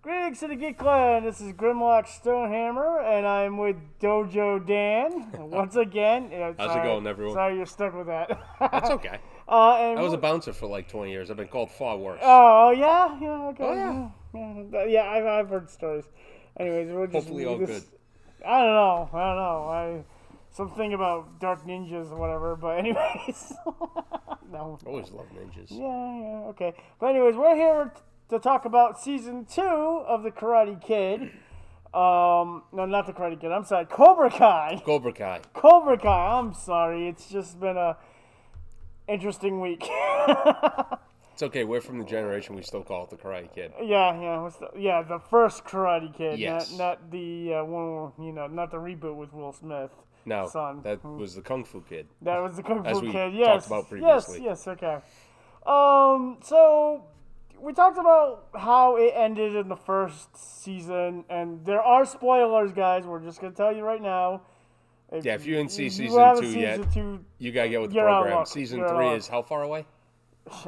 Greetings to the Geek Clan. This is Grimlock Stonehammer, and I'm with Dojo Dan once again. How's it going, everyone? Sorry you're stuck with that. That's okay. And I was a bouncer for like 20 years. I've been called far worse. Oh yeah, yeah, okay. Oh, Yeah. I've heard stories. Anyways, we'll just Hopefully all good. I don't know. Something about dark ninjas or whatever. But anyways, no. Always love ninjas. Yeah, okay. But anyways, we're here to talk about season 2 of the Karate Kid. No, not the Karate Kid. I'm sorry, Cobra Kai. Cobra Kai. Cobra Kai. I'm sorry. It's just been a interesting week. It's okay. We're from the generation we still call it the Karate Kid. Yeah. The first Karate Kid. Yes. Not the one. Not the reboot with Will Smith. No, son. that was the Kung Fu Kid. That was the Kung As Fu we Kid. Yes. talked about previously. Yes. Okay. So we talked about how it ended in the first season, and there are spoilers, guys. We're just gonna tell you right now. If you didn't see season 2 yet, you gotta get with the program. Season 3 is how far away?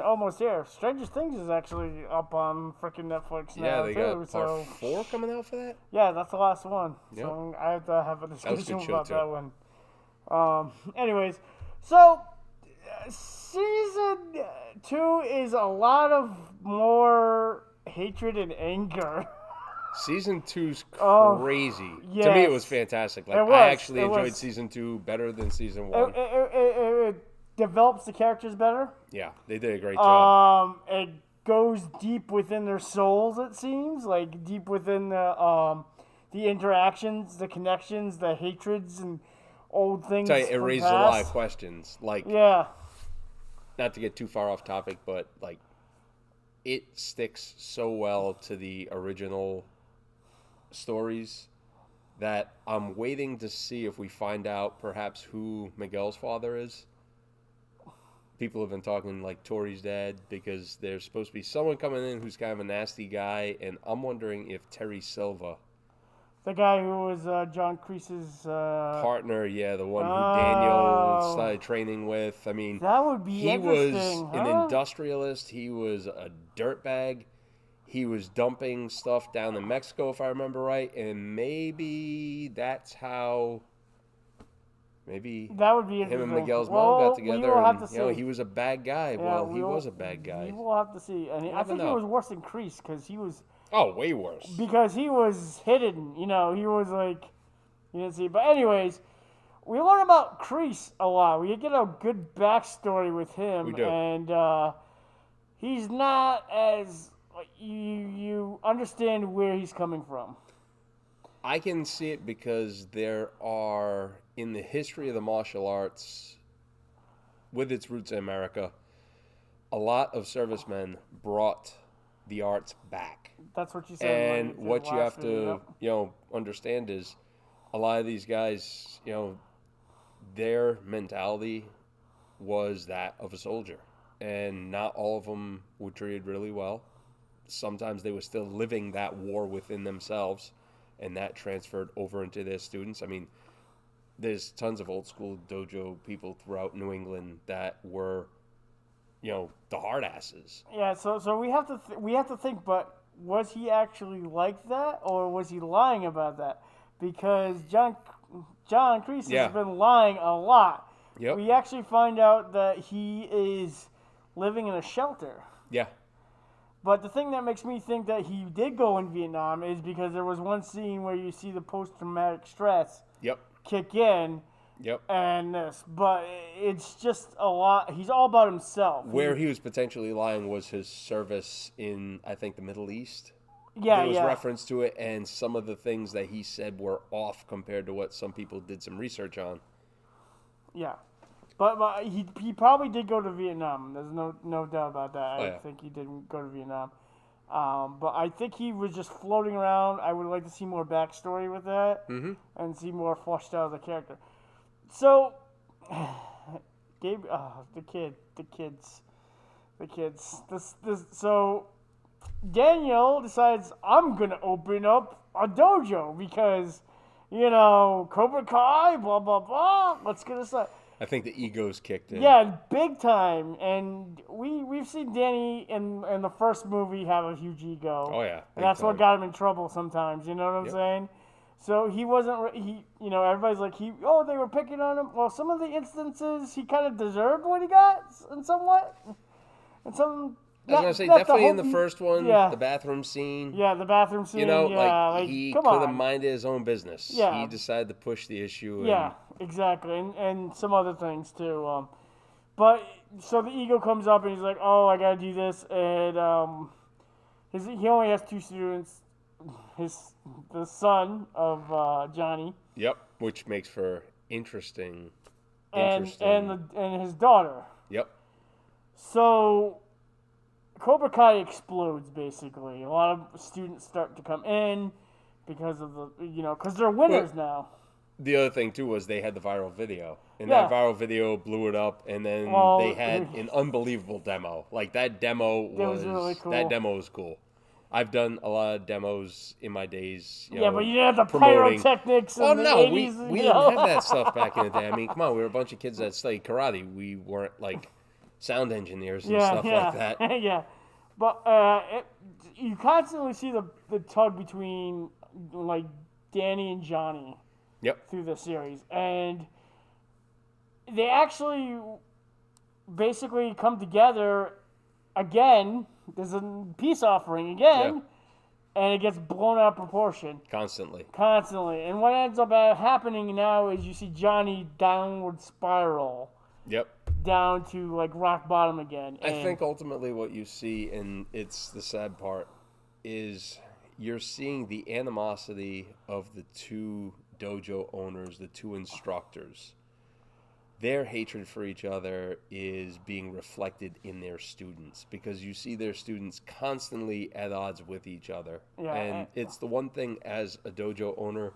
Almost here. Stranger Things is actually up on freaking Netflix now, Yeah, they too. got part 4 coming out for that? Yeah, that's the last one. Yep. So I have to have a discussion about too. that one. Anyways, so season 2 is a lot of more hatred and anger. Season 2's Oh, crazy. yes. To me, it was fantastic. Like, It was. I actually It enjoyed was. season 2 better than season 1. It develops the characters better. Yeah, they did a great job. It goes deep within their souls. It seems like deep within the interactions, the connections, the hatreds, and old things. It raises a lot of questions. Like, yeah, not to get too far off topic, but like, it sticks so well to the original stories that I'm waiting to see if we find out perhaps who Miguel's father is. People have been talking like Tori's dad because there's supposed to be someone coming in who's kind of a nasty guy, and I'm wondering if Terry Silva, the guy who was John Kreese's partner, the one who Daniel started training with. I mean, that would be interesting. He was an industrialist. He was a dirtbag. He was dumping stuff down in Mexico, if I remember right, and maybe that's how. Maybe that would be him and interesting. Miguel's mom got together, we will have to and see. he was a bad guy. Yeah, He was a bad guy. We will have to see, and I think he was worse than Kreese because he was. Oh, way worse. Because he was hidden, he was like, you didn't see. But anyways, we learn about Kreese a lot. We get a good backstory with him, We do. And he's not as you understand where he's coming from. I can see it because there are, in the history of the martial arts, with its roots in America, a lot of servicemen brought the arts back. That's what you said. And what you have to, understand is a lot of these guys, their mentality was that of a soldier. And not all of them were treated really well. Sometimes they were still living that war within themselves, and that transferred over into their students. I mean, there's tons of old school dojo people throughout New England that were, the hard asses. Yeah, so we have to think, but was he actually like that, or was he lying about that? Because John Kreese has been lying a lot. Yep. We actually find out that he is living in a shelter. Yeah. But the thing that makes me think that he did go in Vietnam is because there was one scene where you see the post-traumatic stress kick in. Yep. And this, but it's just a lot. He's all about himself. Where he was potentially lying was his service in, I think, the Middle East. Yeah, there was reference to it, and some of the things that he said were off compared to what some people did some research on. Yeah. But he probably did go to Vietnam. There's no doubt about that. I think he did go to Vietnam. But I think he was just floating around. I would like to see more backstory with that and see more fleshed out of the character. So, Gabe, the kids. So, Daniel decides, I'm going to open up a dojo because, Cobra Kai, blah, blah, blah. Let's get this up. I think the ego's kicked in. Yeah, big time. And we've seen Danny in the first movie have a huge ego. Oh yeah, and that's what got him in trouble sometimes. You know what I'm saying? So he wasn't. Everybody's like they were picking on him. Well, some of the instances he kind of deserved what he got, and somewhat, and some. I was gonna say definitely in the first one, the bathroom scene. Yeah, the bathroom scene. He could have minded his own business. Yeah. He decided to push the issue. Yeah, exactly, and some other things too. But so the ego comes up and he's like, "Oh, I gotta do this," and he only has 2 students. The son of Johnny. Yep, which makes for interesting. And his daughter. Yep. So Cobra Kai explodes basically. A lot of students start to come in because of because they're winners now. The other thing too was they had the viral video, and that viral video blew it up, and then they had an unbelievable demo. Like that demo was really cool. That demo was cool. I've done a lot of demos in my days. But you didn't have the pyrotechnics. Oh no, 80s, we didn't have that stuff back in the day. I mean, come on, we were a bunch of kids that studied karate. We weren't like sound engineers and stuff like that. Yeah, but you constantly see the tug between like Danny and Johnny. Yep. Through the series, and they actually basically come together again. There's a peace offering again, and it gets blown out of proportion. Constantly. And what ends up happening now is you see Johnny downward spiral. Yep. Down to like rock bottom again. I think ultimately what you see, and it's the sad part, is you're seeing the animosity of the 2 dojo owners, the 2 instructors. Their hatred for each other is being reflected in their students because you see their students constantly at odds with each other. Yeah, and it's the one thing as a dojo owner,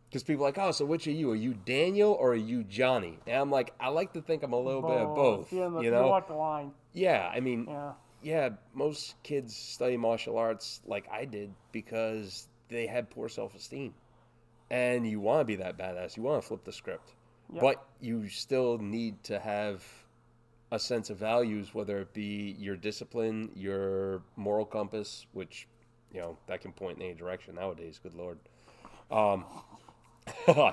because people are like, oh, so which are you? Are you Daniel or are you Johnny? And I'm like, I like to think I'm a little bit of both. You walk the line. Yeah, I mean, most kids study martial arts like I did because they had poor self-esteem. And you want to be that badass. You want to flip the script. Yep. But you still need to have a sense of values, whether it be your discipline, your moral compass, which, that can point in any direction nowadays, good Lord.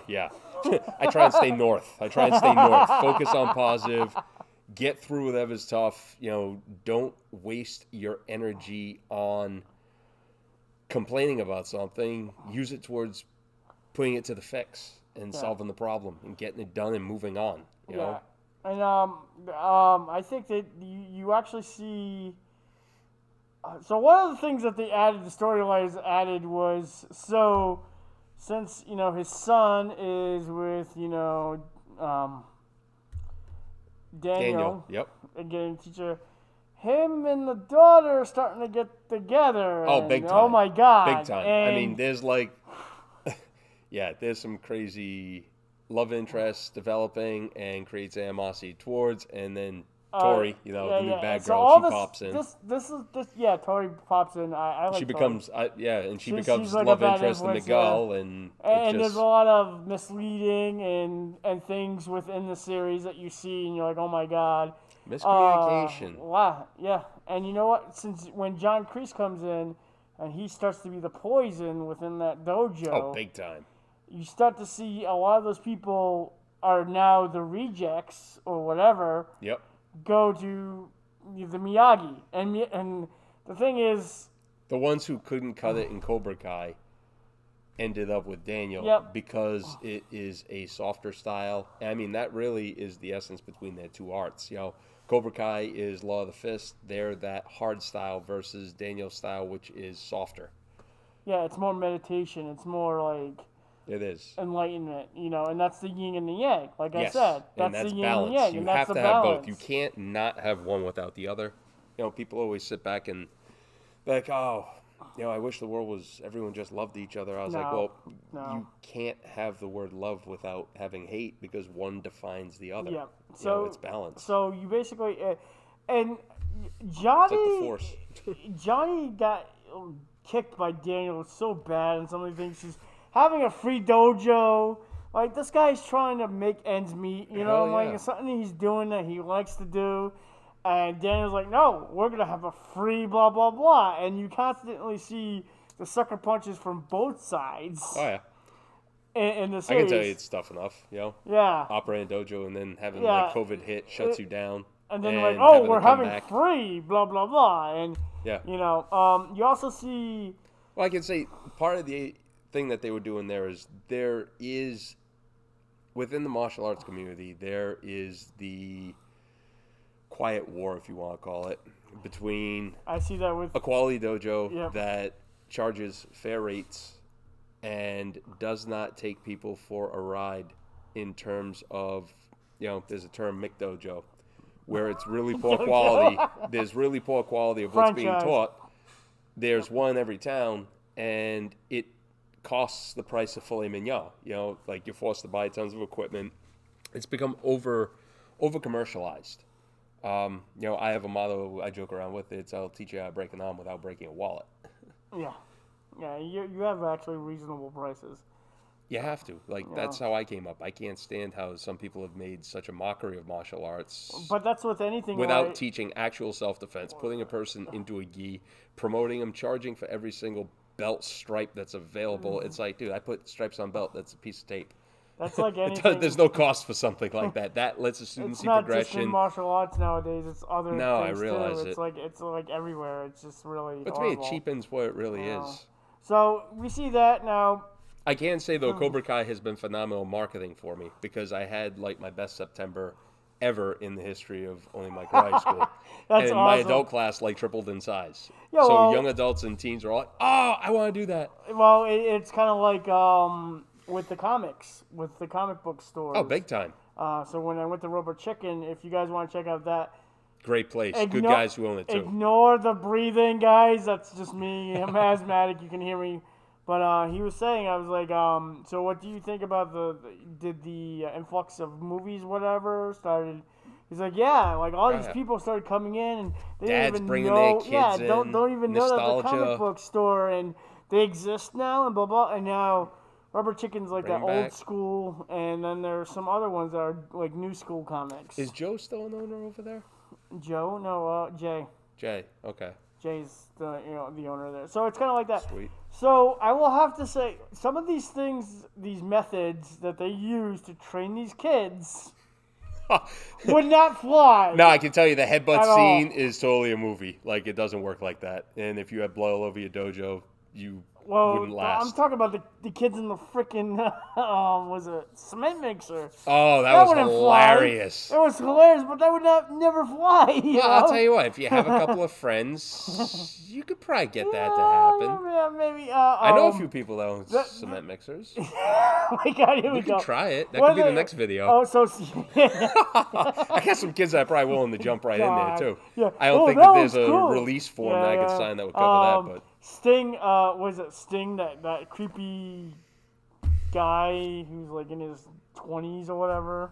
Yeah. I try and stay north. Focus on positive. Get through whatever's tough. Don't waste your energy on complaining about something. Use it towards putting it to the fix and solving the problem and getting it done and moving on. You know? And I think that you actually see. So one of the things that they added, the storylines added, was since his son is with Daniel. Yep. Again, teacher. Him and the daughter are starting to get together. Oh, big time. Oh my God. Big time. I mean, there's like. Yeah, there's some crazy love interest developing and creates animosity towards, and then Tori, the new bad girl, she pops in. Tori pops in. I like she becomes, Tori. She becomes like love interest in Miguel, and there's a lot of misleading and things within the series that you see, and you're like, oh my God. Miscommunication. Wow, yeah. And you know what? Since when John Kreese comes in, and he starts to be the poison within that dojo. Oh, big time. You start to see a lot of those people are now the rejects or whatever. Yep. Go to the Miyagi, and the thing is, the ones who couldn't cut it in Cobra Kai ended up with Daniel because it is a softer style. I mean, that really is the essence between their 2 arts. Cobra Kai is Law of the Fist. They're that hard style versus Daniel's style, which is softer. Yeah, it's more meditation. It's more like. It is. Enlightenment, and that's the yin and the yang. Like I said, that's the yin balance. And the yang. You and have that's to the have balance. both. You can't not have one without the other. People always sit back and be like, oh, I wish the world was everyone just loved each other. I was like, well, you can't have the word love without having hate because one defines the other. Yeah. So it's balance. So you basically, and Johnny, it's like the Force. Johnny got kicked by Daniel so bad, and some of the things he's having a free dojo Like, this guy's trying to make ends meet, you know? Hell Like, yeah. it's something he's doing that he likes to do. And Daniel's like, no, we're going to have a free blah, blah, blah. And you constantly see the sucker punches from both sides. Oh, yeah. In the I series. can tell you it's tough enough, you know? Yeah. Operating dojo and then having, Yeah. like, COVID hit, shuts you down. And then like, oh, we're having back. free, blah, blah, blah. And, Yeah. you know, you also see... Well, I can say part of the thing that they were doing there is, within the martial arts community, there is the quiet war, if you want to call it, between I see that with a quality dojo Yep. that charges fair rates and does not take people for a ride in terms of, there's a term, McDojo, where it's really poor quality. There's really poor quality of what's being taught. There's one in every town, and it costs the price of filet mignon. Like, you're forced to buy tons of equipment. It's become over commercialized. I have a motto I joke around with. It's, I'll teach you how to break an arm without breaking a wallet. Yeah. Yeah, you have actually reasonable prices. You have to. That's how I came up. I can't stand how some people have made such a mockery of martial arts. But that's with anything. Without teaching actual self-defense, putting a person into a gi, promoting them, charging for every single belt stripe that's available. It's like, dude, I put stripes on belt. That's a piece of tape. That's like anything. There's no cost for something like that. That lets a student see progression. It's not just in martial arts nowadays. It's other things I realize too. It's like everywhere. It's just really But to me, it cheapens what it really is. So we see that now. I can say, though, Cobra Kai has been phenomenal marketing for me because I had, my best September ever in the history of owning my karate school. That's and awesome. My adult class, tripled in size. Yeah, so young adults and teens are all like, oh, I want to do that. Well, it's kind of like with the comics, with the comic book stores. Oh, big time. So when I went to Rubber Chicken, if you guys want to check out that. Great place. Good guys who own it, too. Ignore the breathing, guys. That's just me. I'm asthmatic. You can hear me. But he was saying, I was like, so what do you think about did the influx of movies, whatever, started? He's like, yeah, all these people started coming in, and they Dads didn't even bringing know, their kids don't even know that the nostalgia. comic book store, and they exist now, and blah, blah, and now Rubber Chicken's Bring that back. old school, and then there's some other ones that are new school comics. Is Joe still an owner over there? Joe? No, Jay. Jay, okay. Jay's the owner there. So it's kind of like that. Sweet. So I will have to say, some of these things, these methods that they use to train these kids would not fly. No, I can tell you the headbutt scene is totally a movie. It doesn't work like that. And if you had blood all over your dojo, you wouldn't last. I'm talking about the kids in the freaking, was it cement mixer? Oh, that was hilarious. Fly. It was hilarious, but that would never fly. I'll tell you what, if you have a couple of friends, you could probably get that to happen. Yeah, maybe. I know a few people that own cement mixers. Oh my God, here we go. You can try it. That could be the next video. Oh, so... I got some kids that are probably willing to jump right in there, too. Yeah. I don't think that there's a release form that I could sign that would cover that, but... Sting, was it Sting, that creepy guy who's in his 20s or whatever?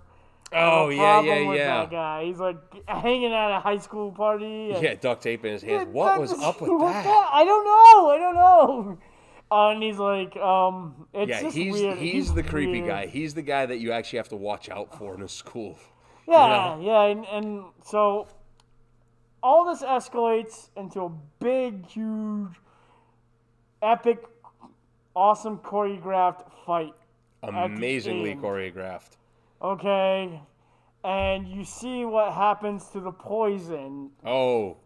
Oh, yeah. That guy. He's hanging at a high school party. Yeah, duct tape in his hands. What was up with that? I don't know. And he's it's just weird. He's the creepy guy. He's the guy that you actually have to watch out for in a school. Yeah, and so all this escalates into a big, huge, epic, awesome choreographed fight. Amazingly choreographed. Okay, and you see what happens to the poison. Oh.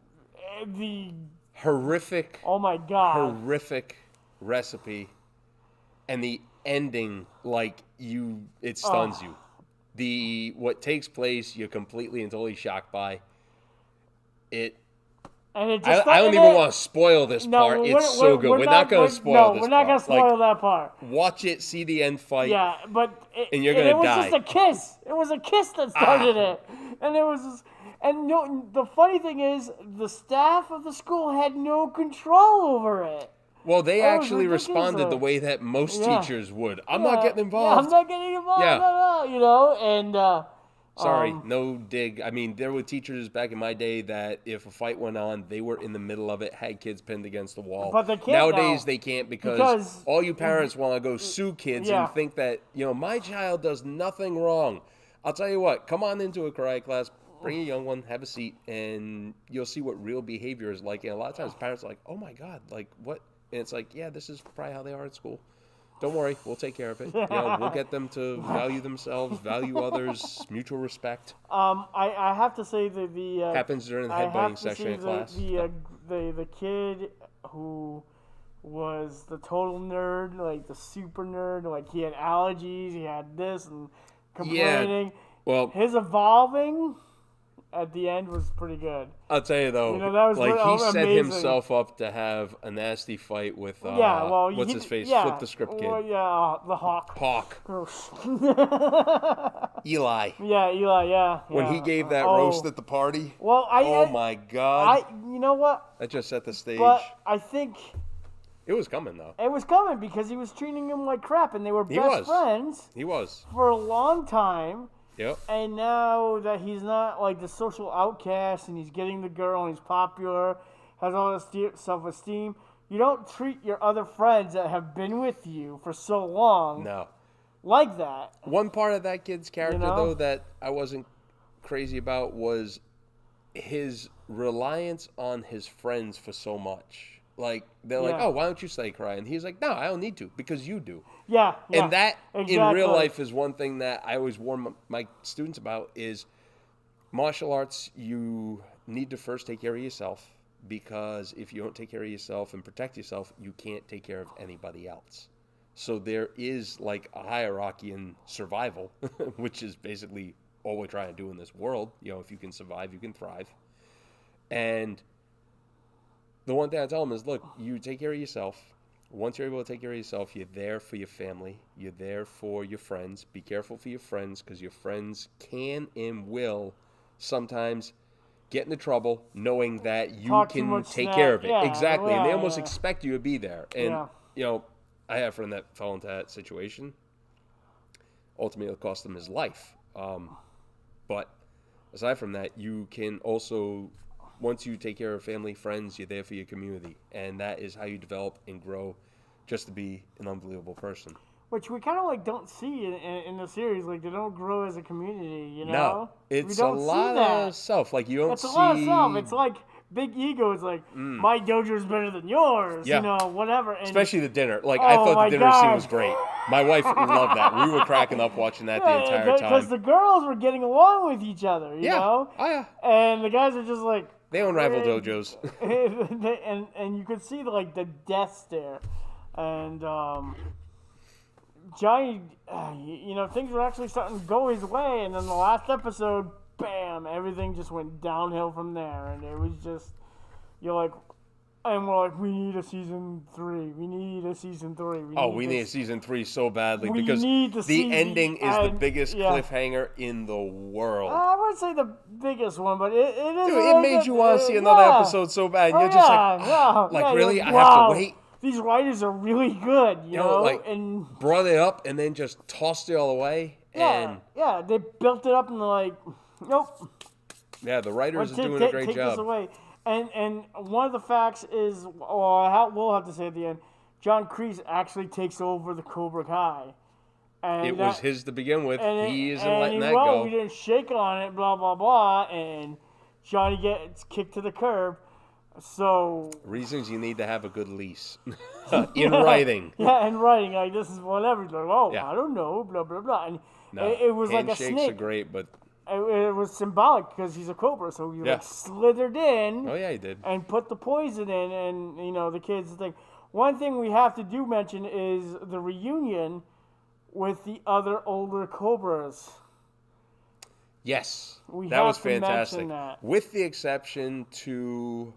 The horrific. Oh my God. Horrific recipe, and the ending, it stuns you. What takes place, you're completely and totally shocked by. And it just I don't even want to spoil this part. It's so good. We're not going to spoil this part. No, we're not going to spoil that part. Watch it, see the end fight. Yeah, but and you're going to die. It was just a kiss. It was a kiss that started it. And it was just, the funny thing is, the staff of the school had no control over it. Well, they actually responded the way that most teachers would. I'm not getting involved. Yeah, I'm not getting involved. Yeah. No, and Sorry, no dig. I mean, there were teachers back in my day that if a fight went on, they were in the middle of it, had kids pinned against the wall. But they can't Nowadays, now, they can't because all you parents want to go sue kids Yeah. and think that, my child does nothing wrong. I'll tell you what, come on into a karate class, bring a young one, have a seat, and you'll see what real behavior is like. And a lot of times parents are like, oh my God, like what? And it's like, yeah, this is probably how they are at school. Don't worry, we'll take care of it. We'll get them to value themselves, value others, mutual respect. I have to say that the happens during the headbutting section of class. The kid who was the total nerd, like the super nerd, like he had allergies, he had this and complaining. Yeah, well, his evolving at the end was pretty good. I'll tell you though, that was like he set amazing. himself up to have a nasty fight with what's his face? Yeah, Flip the script kid. The Hawk. Eli. Yeah, Eli. Yeah. When he gave that roast at the party. Well, oh my God. You know what? That just set the stage. But I think it was coming though. It was coming because he was treating him like crap, and they were best friends. He was for a long time. Yep. And now that he's not like the social outcast and he's getting the girl and he's popular, has all this self-esteem, you don't treat your other friends that have been with you for so long like that. One part of that kid's character, though, that I wasn't crazy about was his reliance on his friends for so much. Like, they're like, oh, why don't you study karate? And he's like, no, I don't need to because you do. Yeah. And that, in real life, is one thing that I always warn my students about is martial arts, you need to first take care of yourself because if you don't take care of yourself and protect yourself, you can't take care of anybody else. So there is like a hierarchy in survival, which is basically all we're trying to do in this world. If you can survive, you can thrive. And the one thing I tell them is, look, you take care of yourself. Once you're able to take care of yourself, you're there for your family. You're there for your friends. Be careful for your friends because your friends can and will sometimes get into trouble knowing that you can take care of it. Yeah, exactly. And they almost expect you to be there. And, I had a friend that fell into that situation. Ultimately, it cost him his life. But aside from that, you can also... Once you take care of family, friends, you're there for your community. And that is how you develop and grow just to be an unbelievable person. Which we kind of like don't see in the series. Like, they don't grow as a community, No. It's a lot of self. Like, you don't see... It's a lot of self. It's like big ego. It's like, my dojo is better than yours. Yeah. Whatever. And especially the dinner. Like, I thought the dinner scene was great. My wife loved that. We were cracking up watching that the entire time. Because the girls were getting along with each other, you know? Oh, yeah. And the guys are just like... They own rival dojos. and you could see the death stare. And Johnny, things were actually starting to go his way. And then the last episode, bam, everything just went downhill from there. And it was just, and we're like, we need a season 3. We need a season 3. We need a season 3 so badly because the ending is the biggest cliffhanger in the world. I wouldn't say the biggest one, but it is. Dude, it made you want to see another episode so bad. And you're just like, really? I have to wait? These writers are really good, you know? And brought it up and then just tossed it all away. Yeah, they built it up and they're like, nope. Yeah, the writers are doing a great job. Take this away. And one of the facts is, we'll have to say at the end, John Kreese actually takes over the Cobra Kai. And it was his to begin with. He isn't letting that go. We didn't shake on it, blah, blah, blah. And Johnny gets kicked to the curb. So... Reasons you need to have a good lease. In writing. Yeah, in writing. Like, this is whatever. Like, I don't know, blah, blah, blah. And it was like a snake. Handshakes are great, but... It was symbolic because he's a cobra, so he slithered in. Oh yeah, he did. And put the poison in, and the kids think. One thing we have to mention is the reunion with the other older cobras. Yes, that was fantastic. With the exception to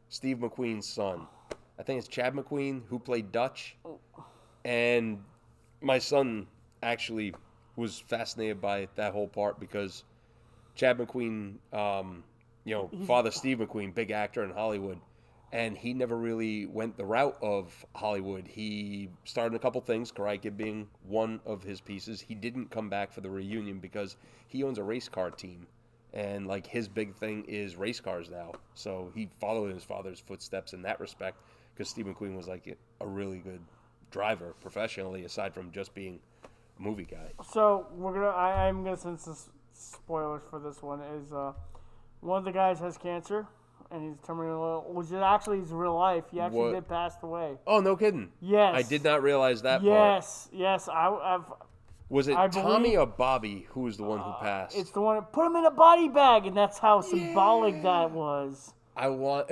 Steve McQueen's son, I think it's Chad McQueen who played Dutch, and my son actually was fascinated by that whole part because Chad McQueen, Father Steve McQueen, big actor in Hollywood, And he never really went the route of Hollywood. He started a couple things, Karate Kid being one of his pieces. He didn't come back for the reunion because he owns a race car team. And, like, his big thing is race cars now. So he followed his father's footsteps in that respect because Steve McQueen was, like, a really good driver professionally, aside from just being a movie guy. So I'm gonna send some spoilers for this one. Is one of the guys has cancer and he's terminally, which is actually his real life. He actually did pass away. Oh, no kidding. Yes. I did not realize that part. Yes. Was it Tommy or Bobby who was the one who passed? It's the one that put him in a body bag, and that's how symbolic that was. I want...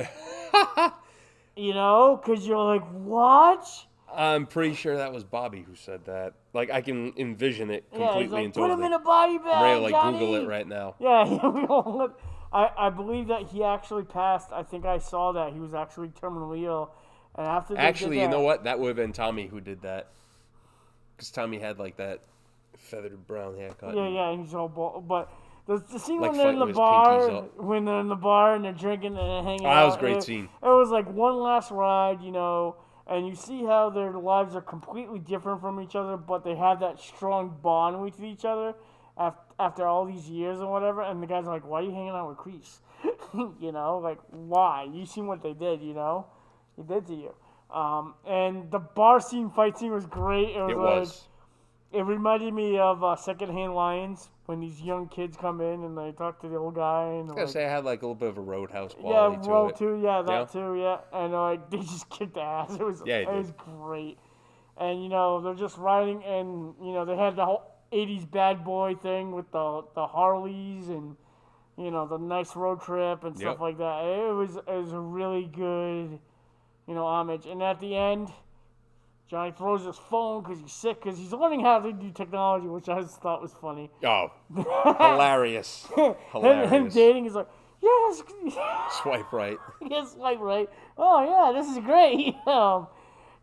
You know, because you're like, what? I'm pretty sure that was Bobby who said that. Like, I can envision it completely like, and totally. Put him in a body bag, I'm ready to, Johnny. Google it right now. Yeah, I believe that he actually passed. I think I saw that. He was actually terminally ill. And after actually, you know what? That would have been Tommy who did that. Because Tommy had, like, that feathered brown haircut. Yeah, and he's all bald. But the scene like when they're in the bar, and they're drinking and hanging out. That was a great scene. It was like one last ride, you know, and you see how their lives are completely different from each other, but they have that strong bond with each other after all these years and whatever. And the guy's like, why are you hanging out with Kreese? You know, like, why? You seen what they did, you know? He did to you. And the bar scene, fight scene was great. It was. It reminded me of Secondhand Lions when these young kids come in and they talk to the old guy. And I was gonna say I had like a little bit of a Roadhouse quality to it. Too. And like they just kicked ass. It was great. And you know they're just riding, and you know they had the whole '80s bad boy thing with the Harleys and you know the nice road trip and stuff like that. It was a really good, you know, homage. And at the end, Johnny throws his phone because he's sick, because he's learning how to do technology, which I just thought was funny. Oh, hilarious. Him dating is like, yes. Swipe right. Yes, swipe right. Oh, yeah, this is great.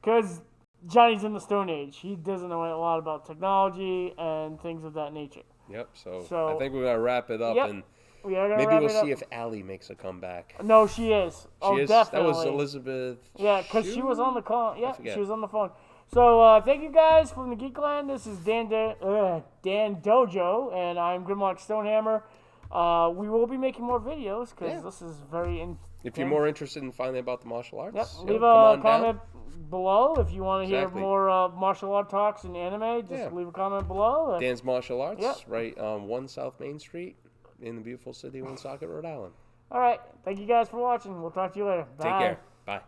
Because Johnny's in the Stone Age. He doesn't know a lot about technology and things of that nature. Yep, so I think we're going to wrap it up. And maybe we'll see if Allie makes a comeback. No, she is. She is? Definitely. That was Elizabeth. Yeah, because she was on the call. Yeah, she was on the phone. So thank you guys from the Geek Clan. This is Dan Dojo, and I'm Grimlock Stonehammer. We will be making more videos because this is very intense. If you're more interested in finding about the martial arts, leave a comment below. If you want to hear more martial art talks and anime, just leave a comment below. Dan's Martial Arts, right on 1 South Main Street in the beautiful city of Woonsocket, Rhode Island. All right. Thank you guys for watching. We'll talk to you later. Bye. Take care. Bye.